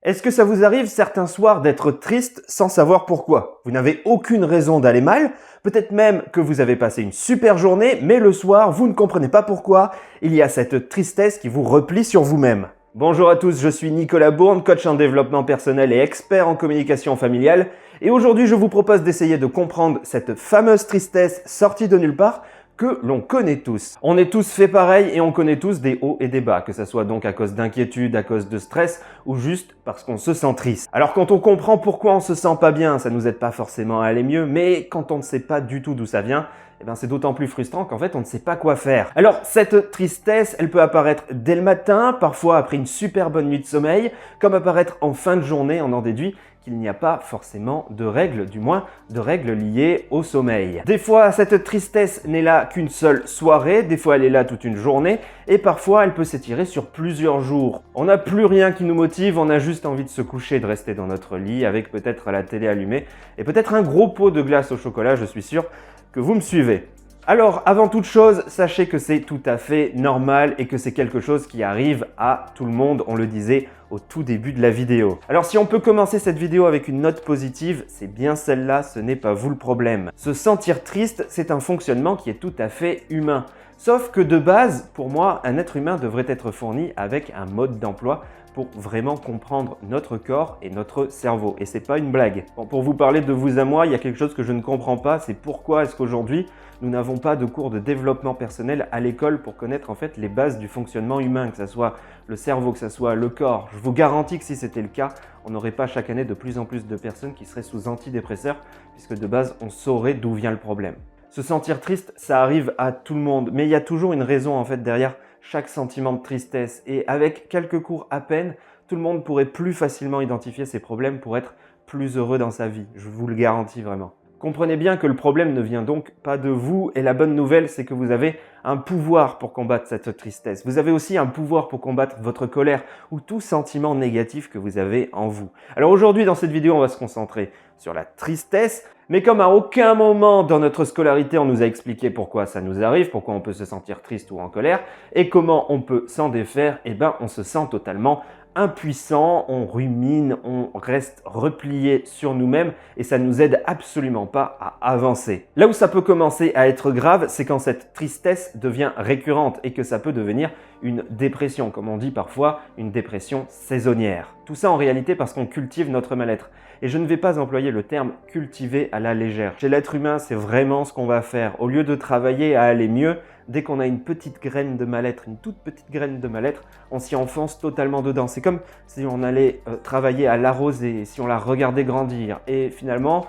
Est-ce que ça vous arrive certains soirs d'être triste sans savoir pourquoi? Vous n'avez aucune raison d'aller mal, peut-être même que vous avez passé une super journée, mais le soir, vous ne comprenez pas pourquoi. Il y a cette tristesse qui vous replie sur vous-même. Bonjour à tous, je suis Nicolas Bourne, coach en développement personnel et expert en communication familiale. Et aujourd'hui, je vous propose d'essayer de comprendre cette fameuse tristesse sortie de nulle part que l'on connaît tous. On est tous fait pareil et on connaît tous des hauts et des bas, que ce soit donc à cause d'inquiétude, à cause de stress ou juste parce qu'on se sent triste. Alors quand on comprend pourquoi on se sent pas bien, ça nous aide pas forcément à aller mieux, mais quand on ne sait pas du tout d'où ça vient, c'est d'autant plus frustrant qu'en fait on ne sait pas quoi faire. Alors cette tristesse, elle peut apparaître dès le matin, parfois après une super bonne nuit de sommeil, comme apparaître en fin de journée, on en déduit qu'il n'y a pas forcément de règles, du moins de règles liées au sommeil. Des fois, cette tristesse n'est là qu'une seule soirée, des fois elle est là toute une journée, et parfois elle peut s'étirer sur plusieurs jours. On n'a plus rien qui nous motive, on a juste envie de se coucher, de rester dans notre lit avec peut-être la télé allumée et peut-être un gros pot de glace au chocolat, je suis sûr que vous me suivez. Alors, avant toute chose, sachez que c'est tout à fait normal et que c'est quelque chose qui arrive à tout le monde, on le disait au tout début de la vidéo. Alors si on peut commencer cette vidéo avec une note positive, c'est bien celle-là, ce n'est pas vous le problème. Se sentir triste, c'est un fonctionnement qui est tout à fait humain. Sauf que de base, pour moi, un être humain devrait être fourni avec un mode d'emploi pour vraiment comprendre notre corps et notre cerveau. Et c'est pas une blague. Bon, pour vous parler de vous à moi, il y a quelque chose que je ne comprends pas, c'est pourquoi est-ce qu'aujourd'hui, nous n'avons pas de cours de développement personnel à l'école pour connaître en fait les bases du fonctionnement humain, que ce soit le cerveau, que ce soit le corps. Je vous garantis que si c'était le cas, on n'aurait pas chaque année de plus en plus de personnes qui seraient sous antidépresseurs, puisque de base, on saurait d'où vient le problème. Se sentir triste, ça arrive à tout le monde, mais il y a toujours une raison en fait derrière chaque sentiment de tristesse. Et avec quelques cours à peine, tout le monde pourrait plus facilement identifier ses problèmes pour être plus heureux dans sa vie. Je vous le garantis vraiment. Comprenez bien que le problème ne vient donc pas de vous et la bonne nouvelle, c'est que vous avez un pouvoir pour combattre cette tristesse. Vous avez aussi un pouvoir pour combattre votre colère ou tout sentiment négatif que vous avez en vous. Alors aujourd'hui, dans cette vidéo, on va se concentrer sur la tristesse, mais comme à aucun moment dans notre scolarité, on nous a expliqué pourquoi ça nous arrive, pourquoi on peut se sentir triste ou en colère et comment on peut s'en défaire, on se sent totalement impuissant, on rumine, on reste replié sur nous-mêmes et ça ne nous aide absolument pas à avancer. Là où ça peut commencer à être grave, c'est quand cette tristesse devient récurrente et que ça peut devenir une dépression, comme on dit parfois, une dépression saisonnière. Tout ça en réalité parce qu'on cultive notre mal-être. Et je ne vais pas employer le terme « cultiver » à la légère. Chez l'être humain, c'est vraiment ce qu'on va faire. Au lieu de travailler à aller mieux, dès qu'on a une petite graine de mal-être, une toute petite graine de mal-être, on s'y enfonce totalement dedans. C'est comme si on allait travailler à l'arroser, si on la regardait grandir. Et finalement,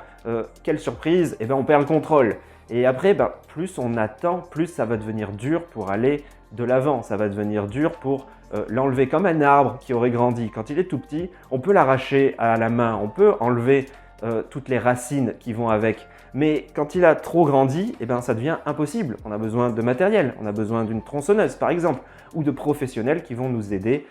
quelle surprise, on perd le contrôle. Et après, plus on attend, plus ça va devenir dur pour aller de l'avant. Ça va devenir dur pour l'enlever comme un arbre qui aurait grandi. Quand il est tout petit, on peut l'arracher à la main, on peut enlever toutes les racines qui vont avec. Mais quand il a trop grandi, ça devient impossible. On a besoin de matériel, on a besoin d'une tronçonneuse par exemple, ou de professionnels qui vont nous aider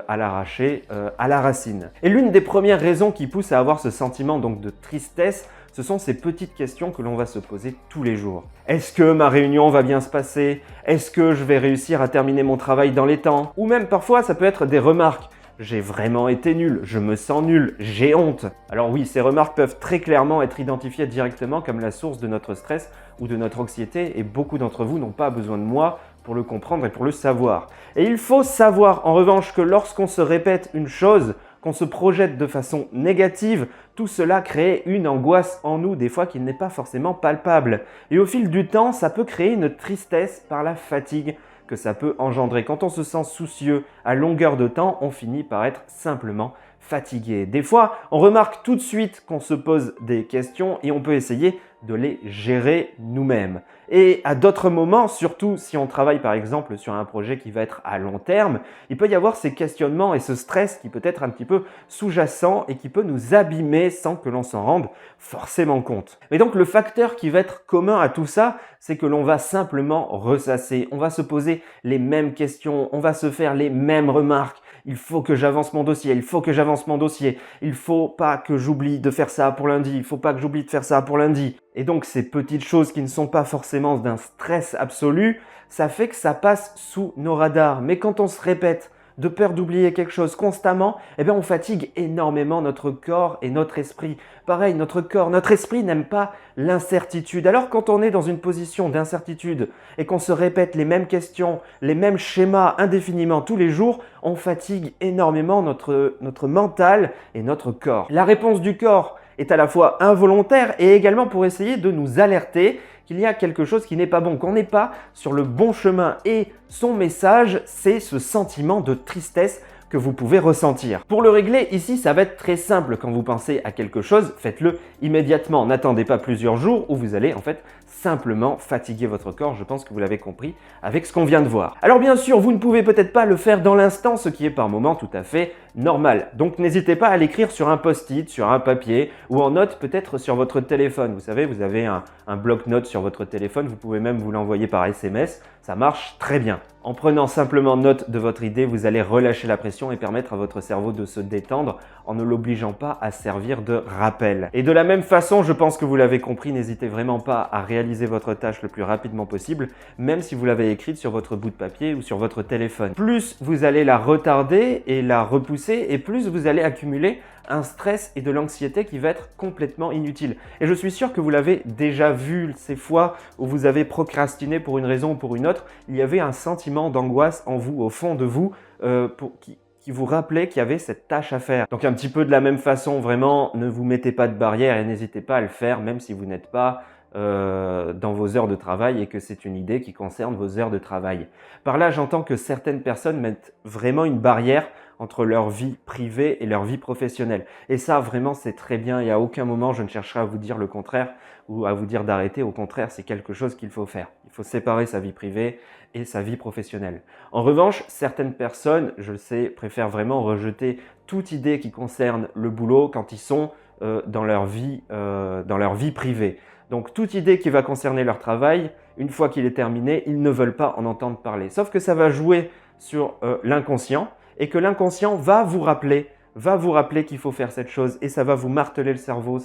à l'arracher à la racine. Et l'une des premières raisons qui pousse à avoir ce sentiment donc de tristesse, ce sont ces petites questions que l'on va se poser tous les jours. Est-ce que ma réunion va bien se passer? Est-ce que je vais réussir à terminer mon travail dans les temps? Ou même parfois ça peut être des remarques. J'ai vraiment été nul, je me sens nul, j'ai honte. Alors oui, ces remarques peuvent très clairement être identifiées directement comme la source de notre stress ou de notre anxiété et beaucoup d'entre vous n'ont pas besoin de moi pour le comprendre et pour le savoir. Et il faut savoir en revanche que lorsqu'on se répète une chose, qu'on se projette de façon négative, tout cela crée une angoisse en nous, des fois qui n'est pas forcément palpable. Et au fil du temps, ça peut créer une tristesse par la fatigue que ça peut engendrer. Quand on se sent soucieux à longueur de temps, on finit par être simplement fatigué. Des fois, on remarque tout de suite qu'on se pose des questions et on peut essayer de les gérer nous-mêmes. Et à d'autres moments, surtout si on travaille par exemple sur un projet qui va être à long terme, il peut y avoir ces questionnements et ce stress qui peut être un petit peu sous-jacent et qui peut nous abîmer sans que l'on s'en rende forcément compte. Mais donc le facteur qui va être commun à tout ça, c'est que l'on va simplement ressasser, on va se poser les mêmes questions, on va se faire les mêmes remarques. Il faut que j'avance mon dossier, il faut que j'avance mon dossier, il faut pas que j'oublie de faire ça pour lundi, il faut pas que j'oublie de faire ça pour lundi. Et donc ces petites choses qui ne sont pas forcément d'un stress absolu, ça fait que ça passe sous nos radars. Mais quand on se répète de peur d'oublier quelque chose constamment, eh bien on fatigue énormément notre corps et notre esprit. Pareil, notre corps, notre esprit n'aime pas l'incertitude. Alors quand on est dans une position d'incertitude et qu'on se répète les mêmes questions, les mêmes schémas indéfiniment tous les jours, on fatigue énormément notre mental et notre corps. La réponse du corps est à la fois involontaire et également pour essayer de nous alerter qu'il y a quelque chose qui n'est pas bon, qu'on n'est pas sur le bon chemin. Et son message, c'est ce sentiment de tristesse que vous pouvez ressentir. Pour le régler, ici, ça va être très simple. Quand vous pensez à quelque chose, faites-le immédiatement. N'attendez pas plusieurs jours où vous allez en fait simplement fatiguer votre corps. Je pense que vous l'avez compris avec ce qu'on vient de voir. Alors bien sûr, vous ne pouvez peut-être pas le faire dans l'instant, ce qui est par moment tout à fait normal. Donc n'hésitez pas à l'écrire sur un post-it, sur un papier ou en note peut-être sur votre téléphone. Vous savez, vous avez un bloc-notes sur votre téléphone, vous pouvez même vous l'envoyer par SMS. Ça marche très bien. En prenant simplement note de votre idée, vous allez relâcher la pression et permettre à votre cerveau de se détendre en ne l'obligeant pas à servir de rappel. Et de la même façon, je pense que vous l'avez compris, n'hésitez vraiment pas à réaliser votre tâche le plus rapidement possible, même si vous l'avez écrite sur votre bout de papier ou sur votre téléphone. Plus vous allez la retarder et la repousser, et plus vous allez accumuler un stress et de l'anxiété qui va être complètement inutile. Et je suis sûr que vous l'avez déjà vu ces fois où vous avez procrastiné pour une raison ou pour une autre, il y avait un sentiment d'angoisse en vous, au fond de vous, qui vous rappelait qu'il y avait cette tâche à faire. Donc un petit peu de la même façon, vraiment, ne vous mettez pas de barrière et n'hésitez pas à le faire, même si vous n'êtes pas dans vos heures de travail et que c'est une idée qui concerne vos heures de travail. Par là, j'entends que certaines personnes mettent vraiment une barrière entre leur vie privée et leur vie professionnelle. Et ça, vraiment, c'est très bien et à aucun moment, je ne chercherai à vous dire le contraire ou à vous dire d'arrêter. Au contraire, c'est quelque chose qu'il faut faire. Il faut séparer sa vie privée et sa vie professionnelle. En revanche, certaines personnes, je le sais, préfèrent vraiment rejeter toute idée qui concerne le boulot quand ils sont dans leur vie privée. Donc, toute idée qui va concerner leur travail, une fois qu'il est terminé, ils ne veulent pas en entendre parler. Sauf que ça va jouer sur l'inconscient et que l'inconscient va vous rappeler qu'il faut faire cette chose et ça va vous marteler le cerveau.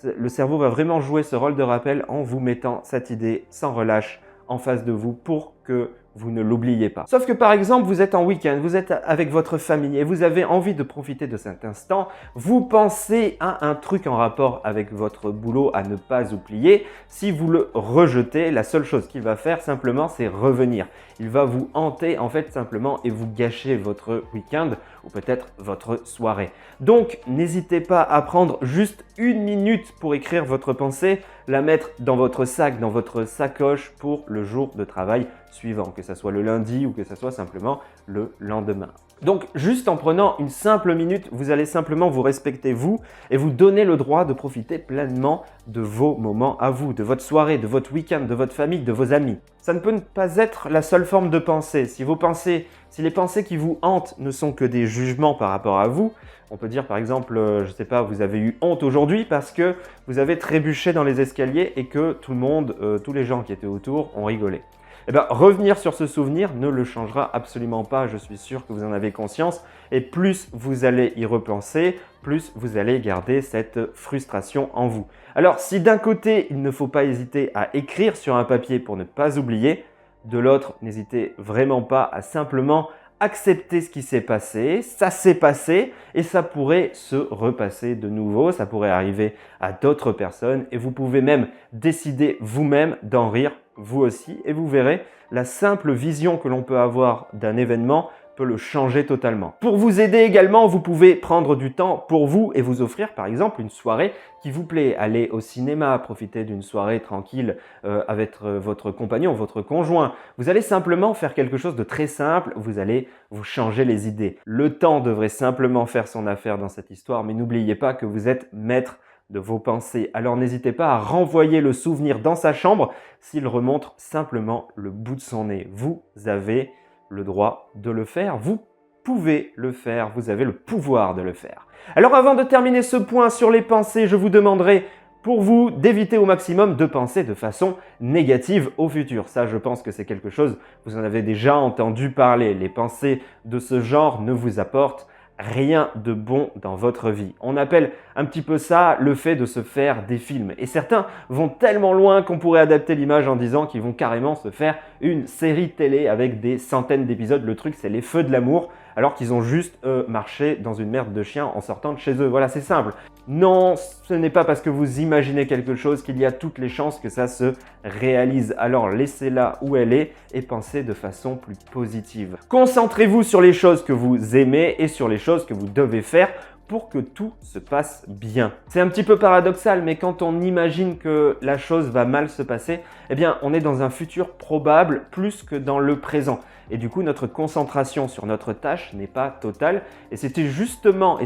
Le cerveau va vraiment jouer ce rôle de rappel en vous mettant cette idée sans relâche en face de vous pour que vous ne l'oubliez pas. Sauf que par exemple, vous êtes en week-end, vous êtes avec votre famille et vous avez envie de profiter de cet instant, vous pensez à un truc en rapport avec votre boulot à ne pas oublier. Si vous le rejetez, la seule chose qu'il va faire simplement, c'est revenir. Il va vous hanter en fait simplement et vous gâcher votre week-end ou peut-être votre soirée. Donc, n'hésitez pas à prendre juste 1 minute pour écrire votre pensée, la mettre dans votre sac, dans votre sacoche pour le jour de travail suivant, que ce soit le lundi ou que ce soit simplement le lendemain. Donc, juste en prenant une simple minute, vous allez simplement vous respecter vous et vous donner le droit de profiter pleinement de vos moments à vous, de votre soirée, de votre week-end, de votre famille, de vos amis. Ça ne peut pas être la seule forme de pensée. Si les pensées qui vous hantent ne sont que des jugements par rapport à vous, on peut dire par exemple, je ne sais pas, vous avez eu honte aujourd'hui parce que vous avez trébuché dans les escaliers et que tout le monde, tous les gens qui étaient autour ont rigolé. Eh bien, revenir sur ce souvenir ne le changera absolument pas, je suis sûr que vous en avez conscience. Et plus vous allez y repenser, plus vous allez garder cette frustration en vous. Alors, si d'un côté, il ne faut pas hésiter à écrire sur un papier pour ne pas oublier, de l'autre, n'hésitez vraiment pas à simplement accepter ce qui s'est passé, ça s'est passé et ça pourrait se repasser de nouveau, ça pourrait arriver à d'autres personnes et vous pouvez même décider vous-même d'en rire vous aussi et vous verrez, la simple vision que l'on peut avoir d'un événement peut le changer totalement. Pour vous aider également, vous pouvez prendre du temps pour vous et vous offrir par exemple une soirée qui vous plaît. Aller au cinéma, profiter d'une soirée tranquille avec votre compagnon, votre conjoint. Vous allez simplement faire quelque chose de très simple, vous allez vous changer les idées. Le temps devrait simplement faire son affaire dans cette histoire, mais n'oubliez pas que vous êtes maître de vos pensées. Alors n'hésitez pas à renvoyer le souvenir dans sa chambre s'il remonte simplement le bout de son nez. Vous avez le droit de le faire, vous pouvez le faire, vous avez le pouvoir de le faire. Alors avant de terminer ce point sur les pensées, je vous demanderai pour vous d'éviter au maximum de penser de façon négative au futur. Ça, je pense que c'est quelque chose, vous en avez déjà entendu parler. Les pensées de ce genre ne vous apportent rien de bon dans votre vie. On appelle un petit peu ça le fait de se faire des films. Et certains vont tellement loin qu'on pourrait adapter l'image en disant qu'ils vont carrément se faire une série télé avec des centaines d'épisodes. Le truc, c'est les feux de l'amour. alors qu'ils ont juste marché dans une merde de chien en sortant de chez eux. Voilà, c'est simple. Non, ce n'est pas parce que vous imaginez quelque chose qu'il y a toutes les chances que ça se réalise. Alors laissez-la où elle est et pensez de façon plus positive. Concentrez-vous sur les choses que vous aimez et sur les choses que vous devez faire pour que tout se passe bien. C'est un petit peu paradoxal, mais quand on imagine que la chose va mal se passer, eh bien, on est dans un futur probable plus que dans le présent. Et du coup, notre concentration sur notre tâche n'est pas totale. Et c'est justement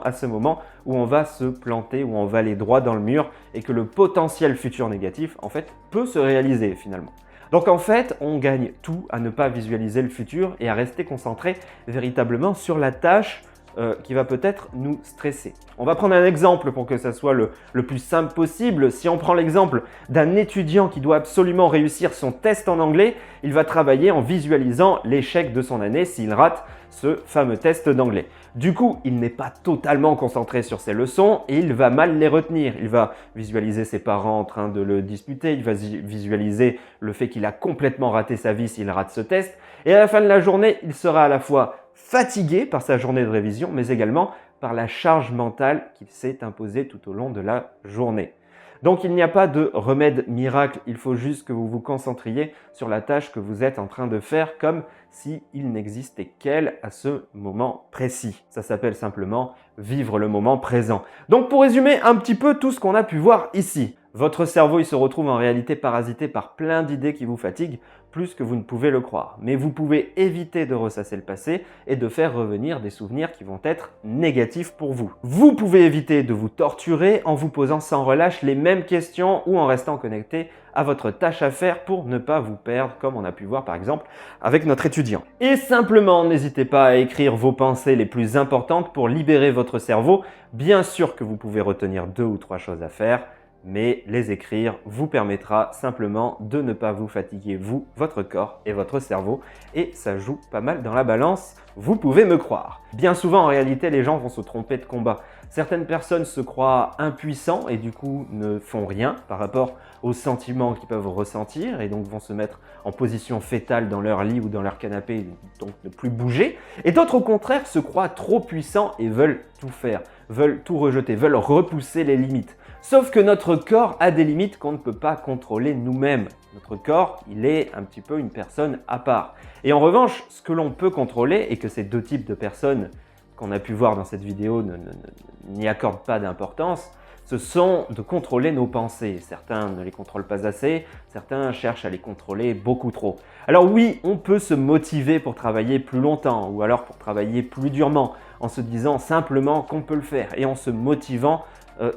à ce moment où on va se planter, où on va aller droit dans le mur et que le potentiel futur négatif, en fait, peut se réaliser finalement. Donc en fait, on gagne tout à ne pas visualiser le futur et à rester concentré véritablement sur la tâche qui va peut-être nous stresser. On va prendre un exemple pour que ça soit le plus simple possible. Si on prend l'exemple d'un étudiant qui doit absolument réussir son test en anglais, il va travailler en visualisant l'échec de son année s'il rate ce fameux test d'anglais. Du coup, il n'est pas totalement concentré sur ses leçons et il va mal les retenir. Il va visualiser ses parents en train de le disputer, il va visualiser le fait qu'il a complètement raté sa vie s'il rate ce test. Et à la fin de la journée, il sera à la fois fatigué par sa journée de révision, mais également par la charge mentale qu'il s'est imposée tout au long de la journée. Donc il n'y a pas de remède miracle, il faut juste que vous vous concentriez sur la tâche que vous êtes en train de faire comme s'il n'existait qu'elle à ce moment précis. Ça s'appelle simplement vivre le moment présent. Donc pour résumer un petit peu tout ce qu'on a pu voir ici, votre cerveau il se retrouve en réalité parasité par plein d'idées qui vous fatiguent plus que vous ne pouvez le croire. Mais vous pouvez éviter de ressasser le passé et de faire revenir des souvenirs qui vont être négatifs pour vous. Vous pouvez éviter de vous torturer en vous posant sans relâche les mêmes questions ou en restant connecté à votre tâche à faire pour ne pas vous perdre, comme on a pu voir par exemple avec notre étudiant. Et simplement, n'hésitez pas à écrire vos pensées les plus importantes pour libérer votre cerveau. Bien sûr que vous pouvez retenir 2 ou 3 choses à faire, mais les écrire vous permettra simplement de ne pas vous fatiguer, vous, votre corps et votre cerveau. Et ça joue pas mal dans la balance, vous pouvez me croire. Bien souvent, en réalité, les gens vont se tromper de combat. Certaines personnes se croient impuissants et du coup ne font rien par rapport aux sentiments qu'ils peuvent ressentir et donc vont se mettre en position fétale dans leur lit ou dans leur canapé, donc ne plus bouger. Et d'autres au contraire se croient trop puissants et veulent tout faire, veulent tout rejeter, veulent repousser les limites. Sauf que notre corps a des limites qu'on ne peut pas contrôler nous-mêmes. Notre corps, il est un petit peu une personne à part. Et en revanche, ce que l'on peut contrôler, et que ces 2 types de personnes qu'on a pu voir dans cette vidéo n'y accordent pas d'importance, ce sont de contrôler nos pensées. Certains ne les contrôlent pas assez, certains cherchent à les contrôler beaucoup trop. Alors oui, on peut se motiver pour travailler plus longtemps, ou alors pour travailler plus durement, en se disant simplement qu'on peut le faire, et en se motivant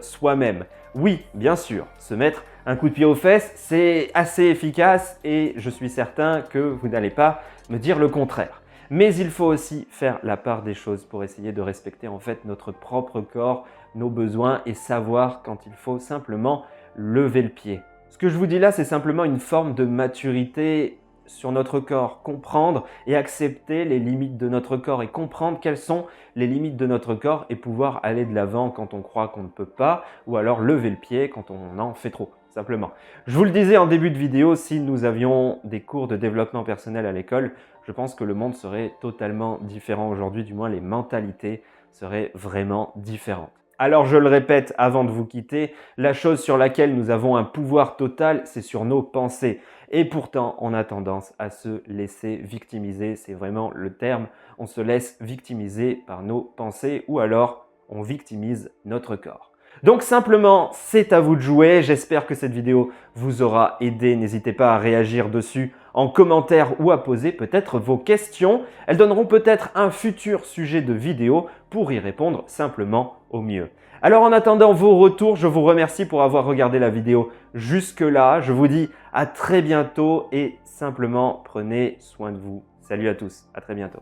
soi-même. Oui, bien sûr, se mettre un coup de pied aux fesses, c'est assez efficace et je suis certain que vous n'allez pas me dire le contraire. Mais il faut aussi faire la part des choses pour essayer de respecter en fait notre propre corps, nos besoins et savoir quand il faut simplement lever le pied. Ce que je vous dis là, c'est simplement une forme de maturité sur notre corps, comprendre et accepter les limites de notre corps et comprendre quelles sont les limites de notre corps et pouvoir aller de l'avant quand on croit qu'on ne peut pas ou alors lever le pied quand on en fait trop, simplement. Je vous le disais en début de vidéo, si nous avions des cours de développement personnel à l'école, je pense que le monde serait totalement différent aujourd'hui, du moins les mentalités seraient vraiment différentes. Alors je le répète avant de vous quitter, la chose sur laquelle nous avons un pouvoir total, c'est sur nos pensées. Et pourtant, on a tendance à se laisser victimiser, c'est vraiment le terme. On se laisse victimiser par nos pensées ou alors on victimise notre corps. Donc simplement, c'est à vous de jouer. J'espère que cette vidéo vous aura aidé. N'hésitez pas à réagir dessus en commentaire ou à poser peut-être vos questions. Elles donneront peut-être un futur sujet de vidéo pour y répondre simplement au mieux. Alors en attendant vos retours, je vous remercie pour avoir regardé la vidéo jusque-là. Je vous dis à très bientôt et simplement prenez soin de vous. Salut à tous, à très bientôt.